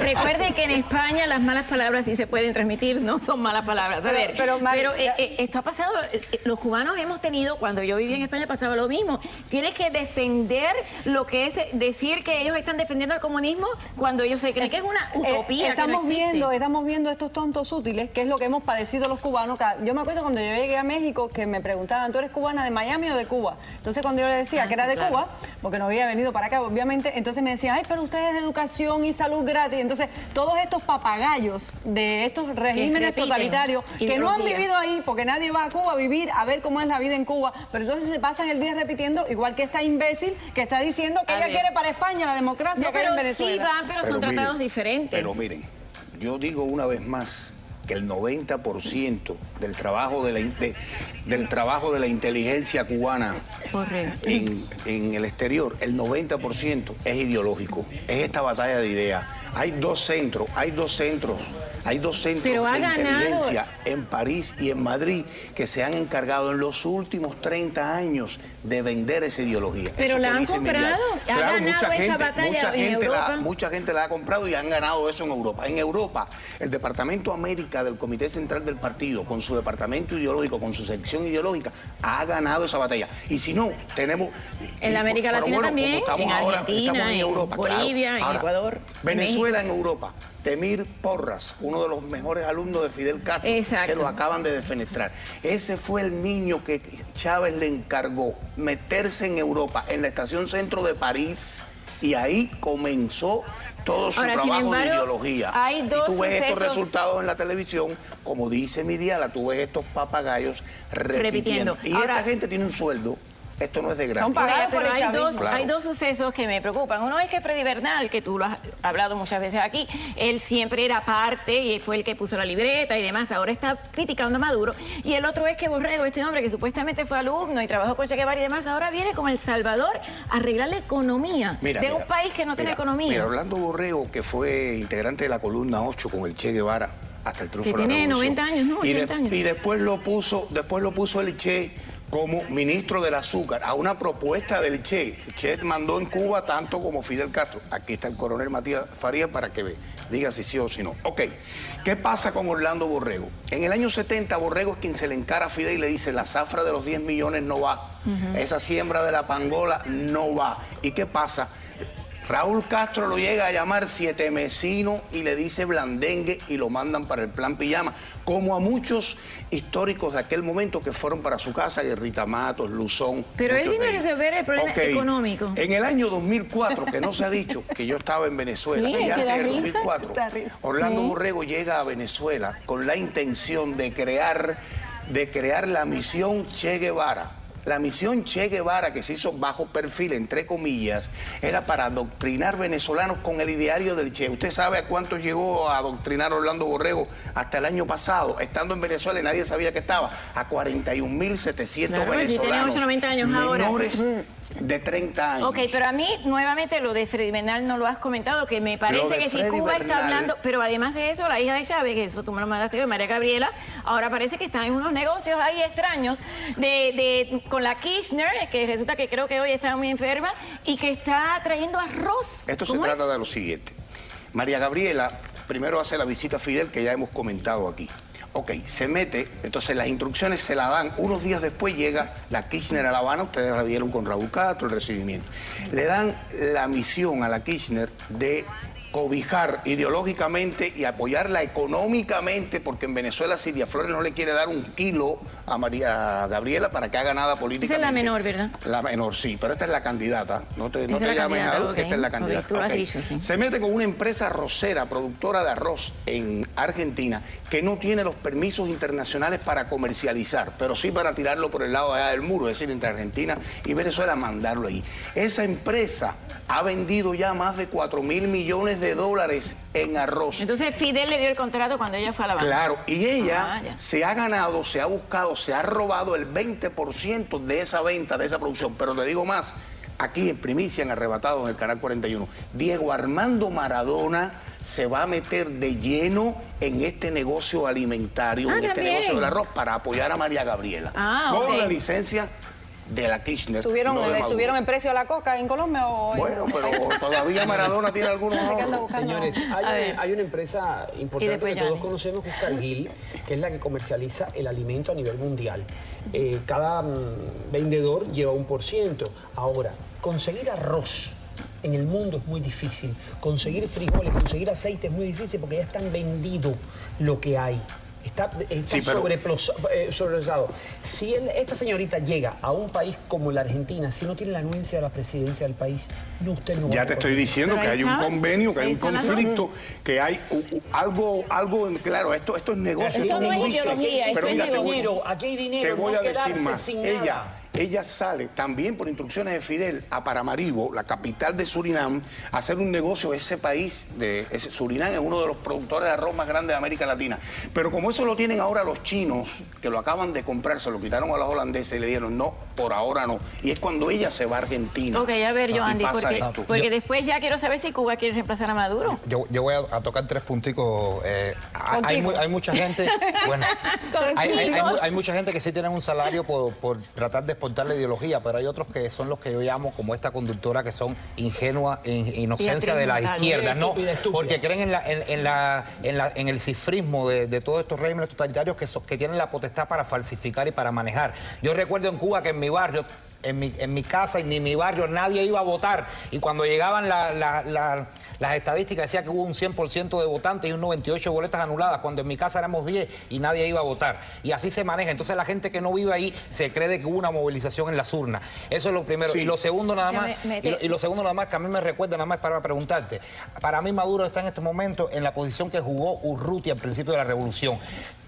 Recuerde que en España las malas palabras sí se pueden transmitir, no son malas palabras. A ver, pero esto ha pasado, los cubanos hemos tenido, cuando yo vivía en España pasaba lo mismo. Tienes que defender lo que es decir que ellos están defendiendo el comunismo cuando ellos se creen que es una utopía. Estamos viendo estos tontos útiles, que es lo que hemos padecido los cubanos. Yo me acuerdo cuando yo llegué a México que me preguntaban, ¿tú eres cubana de Miami o de Cuba? Entonces cuando yo le decía que era de Cuba, porque no había venido para acá, obviamente, entonces me decían, ay, pero ustedes educación y salud gratis. Entonces, todos estos papagayos de estos regímenes totalitarios que no han vivido ahí, porque nadie va a Cuba a vivir, a ver cómo es la vida en Cuba, pero entonces se pasan el día repitiendo, igual que esta imbécil que está diciendo que ella quiere para España la democracia que hay en Venezuela. Sí van, pero son tratados diferentes. Pero miren, yo digo una vez más que el 90% del trabajo de la inteligencia cubana en el exterior, el 90% es ideológico. Es esta batalla de ideas. Hay dos centros de inteligencia en París y en Madrid que se han encargado en los últimos 30 años de vender esa ideología. Pero la han comprado. Claro, mucha gente la ha comprado y han ganado eso en Europa. En Europa, el Departamento América del Comité Central del Partido, con su departamento ideológico, con su sección ideológica, ha ganado esa batalla. Y si no, tenemos... En la América Latina también, estamos en Europa, Bolivia, en Ecuador, Venezuela, en Europa. Temir Porras, uno de los mejores alumnos de Fidel Castro, que lo acaban de defenestrar. Ese fue el niño que Chávez le encargó meterse en Europa, en la estación centro de París, y ahí comenzó todo su trabajo de ideología. Y tú ves estos resultados en la televisión, como dice mi Diala, tú ves estos papagayos repitiendo. Y esta gente tiene un sueldo. Esto no es de gratis. Pero hay dos sucesos que me preocupan. Uno es que Freddy Bernal, que tú lo has hablado muchas veces aquí, él siempre era parte y fue el que puso la libreta y demás. Ahora está criticando a Maduro. Y el otro es que Borrego, este hombre que supuestamente fue alumno y trabajó con Che Guevara y demás, ahora viene como El Salvador a arreglar la economía de un país que no tiene economía. Mira, Orlando Borrego, que fue integrante de la columna 8 con el Che Guevara hasta el triunfo de la revolución. Tiene 90 años, ¿no? 80 años. Y después lo puso el Che como ministro del azúcar, a una propuesta del Che. El Che mandó en Cuba tanto como Fidel Castro. Aquí está el coronel Matías Farías para que diga si sí o si no. Ok, ¿qué pasa con Orlando Borrego? En el año 70, Borrego es quien se le encara a Fidel y le dice, la zafra de los 10 millones no va, esa siembra de la pangola no va. ¿Y qué pasa? Raúl Castro lo llega a llamar siete mesino y le dice blandengue y lo mandan para el plan pijama, como a muchos históricos de aquel momento que fueron para su casa, Guerrita Matos, Luzón. Pero él vino a resolver el problema económico. En el año 2004, que no se ha dicho, que yo estaba en Venezuela, y antes del 2004, Orlando Borrego llega a Venezuela con la intención de crear la misión Che Guevara. La misión Che Guevara, que se hizo bajo perfil, entre comillas, era para adoctrinar venezolanos con el ideario del Che. ¿Usted sabe a cuántos llegó a adoctrinar Orlando Borrego hasta el año pasado? Estando en Venezuela y nadie sabía que estaba. A 41.700 venezolanos. Si 90 años menores de 30 años. Ok, pero a mí, nuevamente, lo de Freddy Bernal no lo has comentado, que me parece que si Cuba está hablando... Pero además de eso, la hija de Chávez, que eso tú me lo mandaste, María Gabriela, ahora parece que están en unos negocios ahí extraños con la Kirchner, que resulta que creo que hoy está muy enferma, y que está trayendo arroz. Esto se trata de lo siguiente. María Gabriela primero hace la visita a Fidel, que ya hemos comentado aquí. Ok, se mete, entonces las instrucciones se la dan. Unos días después llega la Kirchner a La Habana, ustedes la vieron con Raúl Castro, el recibimiento. Le dan la misión a la Kirchner de cobijar ideológicamente y apoyarla económicamente, porque en Venezuela Silvia Flores no le quiere dar un kilo a María Gabriela para que haga nada políticamente. Esa es la menor, ¿verdad? La menor, sí, pero esta es la candidata. No te llames a duda, esta es la candidata. Tú lo has dicho, sí. Se mete con una empresa arrocera, productora de arroz en Argentina, que no tiene los permisos internacionales para comercializar, pero sí para tirarlo por el lado de allá del muro, es decir, entre Argentina y Venezuela, mandarlo ahí. Esa empresa ha vendido ya más de 4.000 millones de dólares en arroz. Entonces Fidel le dio el contrato cuando ella fue a La Habana. Claro, y ella se ha ganado, se ha buscado, se ha robado el 20% de esa venta, de esa producción. Pero te digo más, aquí en primicia, en Arrebatado, en el Canal 41, Diego Armando Maradona se va a meter de lleno en este negocio alimentario, en este negocio del arroz, para apoyar a María Gabriela. Con la licencia de la Kirchner. ¿Subieron, no de ¿Le Maduro. subieron el precio a la coca en Colombia? O Bueno, pero todavía Maradona tiene algunos ahorros. Señores, hay una empresa importante que todos Johnny. conocemos, que es Cargill, que es la que comercializa el alimento a nivel mundial. Cada vendedor lleva 1%. Ahora, conseguir arroz en el mundo es muy difícil. Conseguir frijoles, conseguir aceite es muy difícil porque ya están vendido lo que hay. Está Sí, pero- sobreprocesado. Si esta señorita llega a un país como la Argentina, si no tiene la anuencia de la presidencia del país, usted no va Ya a te poder. estoy diciendo Pero que ahí hay un está. convenio, que hay Ahí un está la conflicto, que hay algo, claro, esto es negocio. Esto no es negocio. ideología, esto Pero es mira, te voy- dinero, aquí hay dinero, Te voy no a decir quedarse más. sin nada. Ella sale también por instrucciones de Fidel a Paramaribo, la capital de Surinam, a hacer un negocio. Ese país, Surinam, es uno de los productores de arroz más grandes de América Latina. Pero como eso lo tienen ahora los chinos, que lo acaban de comprar, se lo quitaron a los holandeses y le dieron no, por ahora no. Y es cuando ella se va a Argentina. Ok, a ver, Y Joandy, pasa esto. porque después ya quiero saber si Cuba quiere reemplazar a Maduro. Yo voy a tocar 3 punticos. Contigo. Hay mucha gente, bueno, hay mucha gente que sí tienen un salario por tratar de exportar la ideología, pero hay otros que son los que yo llamo, como esta conductora, que son ingenuas, inocencia de las Beatriz izquierdas, ¿no? Estúpida. Porque creen en el cifrismo de todos estos regímenes totalitarios que tienen la potestad para falsificar y para manejar. Yo recuerdo en Cuba que en mi barrio, en mi casa y ni en mi barrio nadie iba a votar, y cuando llegaban las estadísticas decía que hubo un 100% de votantes y un 98 boletas anuladas, cuando en mi casa éramos 10 y nadie iba a votar, y así se maneja. Entonces la gente que no vive ahí se cree de que hubo una movilización en las urnas. Eso es lo primero. Sí. Y lo segundo nada más, Me- y lo segundo nada más que a mí me recuerda, nada más para preguntarte, para mí Maduro está en este momento en la posición que jugó Urrutia al principio de la revolución,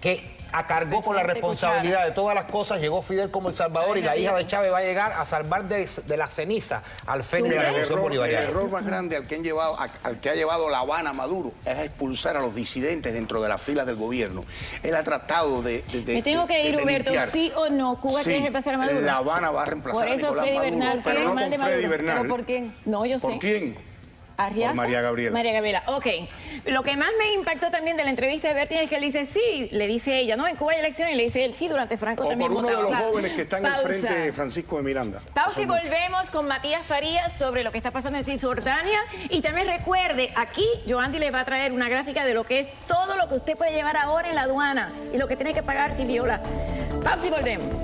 que cargó con la Presidente responsabilidad Cuchara. de todas las cosas. Llegó Fidel como El Salvador, y la hija de Chávez va a llegar a salvar de la ceniza al fénix de la Mira, el revolución bolivariana. error más grande al que ha llevado La Habana a Maduro es a expulsar a los disidentes dentro de las filas del gobierno. Él ha tratado de Me tengo que ir, de Huberto, limpiar. ¿sí o no? ¿Cuba Sí, quiere reemplazar a Maduro? La Habana va a reemplazar Por a eso Nicolás Freddy Maduro, Bernal pero quiere no mal con de Freddy Maduro. Bernal. ¿Pero por quién? No, yo sé. ¿Por quién? ¿Arriaza? Por María Gabriela. María Gabriela, ok. Lo que más me impactó también de la entrevista de Bertín es que él dice sí, le dice ella, no, en Cuba hay elecciones, y le dice él sí, durante Franco O también por uno de votaba. los jóvenes que están al Pausa. frente, Francisco de Miranda. Pausa y Son muchos. volvemos con Matías Farías sobre lo que está pasando en Cisjordania. Y también recuerde, aquí Joandy le va a traer una gráfica de lo que es todo lo que usted puede llevar ahora en la aduana y lo que tiene que pagar si viola. Pausa y volvemos.